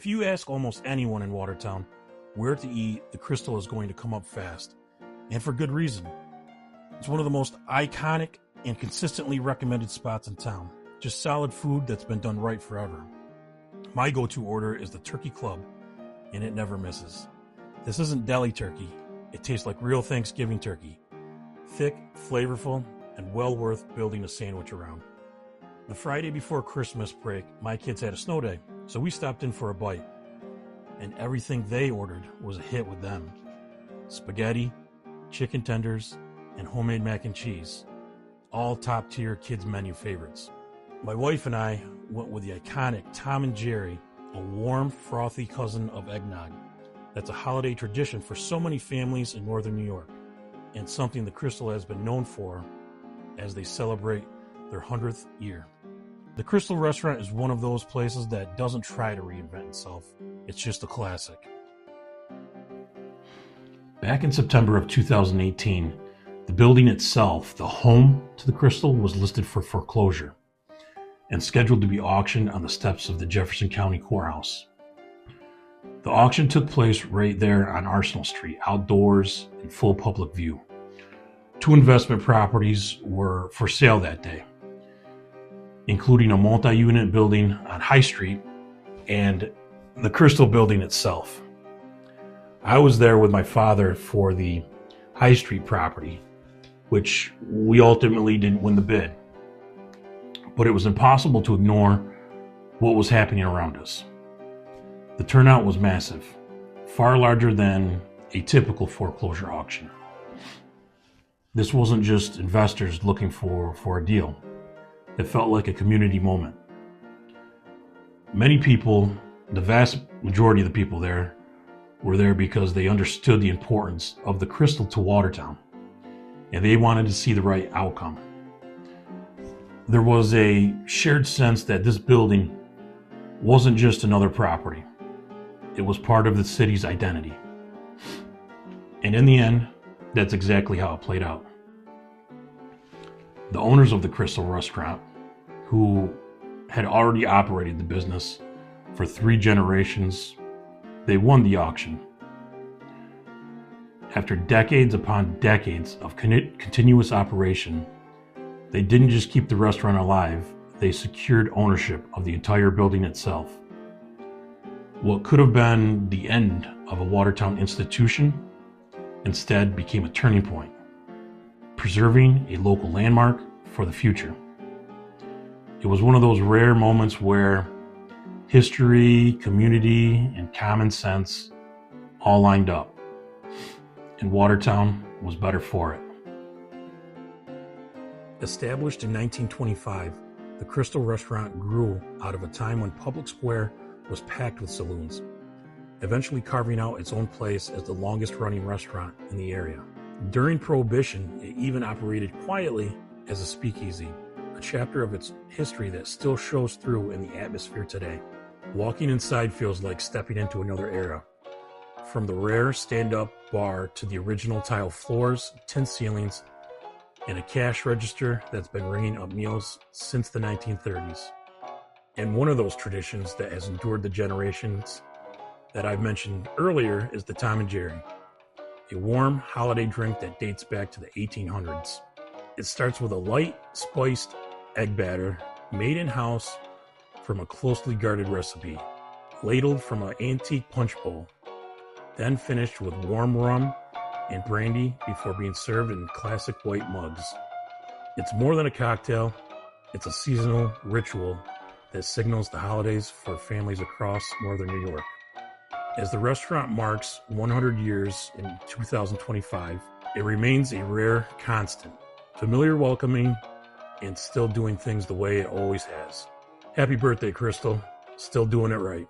If you ask almost anyone in Watertown where to eat, the Crystal is going to come up fast, and for good reason. It's one of the most iconic and consistently recommended spots in town. Just solid food that's been done right forever. My go-to order is the Turkey Club, and it never misses. This isn't deli turkey. It tastes like real Thanksgiving turkey. Thick, flavorful, and well worth building a sandwich around. The Friday before Christmas break, my kids had a snow day, so we stopped in for a bite. And everything they ordered was a hit with them. Spaghetti, chicken tenders, and homemade mac and cheese. All top-tier kids' menu favorites. My wife and I went with the iconic Tom and Jerry, a warm, frothy cousin of eggnog. That's a holiday tradition for so many families in northern New York, and something the Crystal has been known for as they celebrate their 100th year. The Crystal Restaurant is one of those places that doesn't try to reinvent itself. It's just a classic. Back in September of 2018, the building itself, the home to the Crystal, was listed for foreclosure and scheduled to be auctioned on the steps of the Jefferson County Courthouse. The auction took place right there on Arsenal Street, outdoors in full public view. 2 investment properties were for sale that day, including a multi-unit building on High Street and the Crystal building itself. I was there with my father for the High Street property, which we ultimately didn't win the bid. But it was impossible to ignore what was happening around us. The turnout was massive, far larger than a typical foreclosure auction. This wasn't just investors looking for a deal. It felt like a community moment. Many people, the vast majority of the people there, were there because they understood the importance of the Crystal to Watertown, and they wanted to see the right outcome. There was a shared sense that this building wasn't just another property. It was part of the city's identity. And in the end, that's exactly how it played out. The owners of the Crystal Restaurant, who had already operated the business for 3 generations, they won the auction. After decades upon decades of continuous operation, they didn't just keep the restaurant alive, they secured ownership of the entire building itself. What could have been the end of a Watertown institution instead became a turning point, preserving a local landmark for the future. It was one of those rare moments where history, community, and common sense all lined up, and Watertown was better for it. Established in 1925, the Crystal Restaurant grew out of a time when Public Square was packed with saloons, eventually carving out its own place as the longest-running restaurant in the area. During Prohibition, it even operated quietly as a speakeasy, a chapter of its history that still shows through in the atmosphere today. Walking inside feels like stepping into another era. From the rare stand-up bar to the original tile floors, tin ceilings, and a cash register that's been ringing up meals since the 1930s. And one of those traditions that has endured the generations that I've mentioned earlier is the Tom and Jerry, a warm holiday drink that dates back to the 1800s. It starts with a light, spiced egg batter made in-house from a closely guarded recipe, ladled from an antique punch bowl, then finished with warm rum and brandy before being served in classic white mugs. It's more than a cocktail, it's a seasonal ritual that signals the holidays for families across northern New York. As the restaurant marks 100 years in 2025, it remains a rare constant, familiar, welcoming, and still doing things the way it always has. Happy birthday, Crystal. Still doing it right.